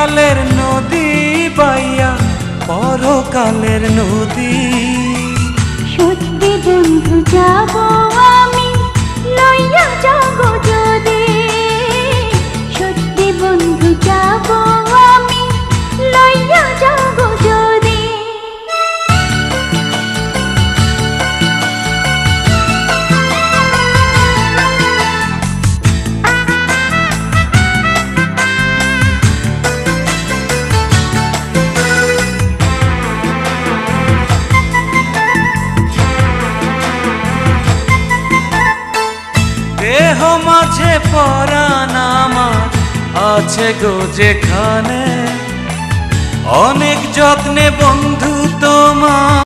কালের নদী বাইয়া পরকালের নদী। সত্যি বন্ধু যাব আমি লইয়া যাব যদি, সত্যি বন্ধু যাব আমি লইয়া যাব যদি। দেহ মাঝে পরাণ আমার আছে গো যেখানে, অনেক যত্নে বন্ধু তোমার।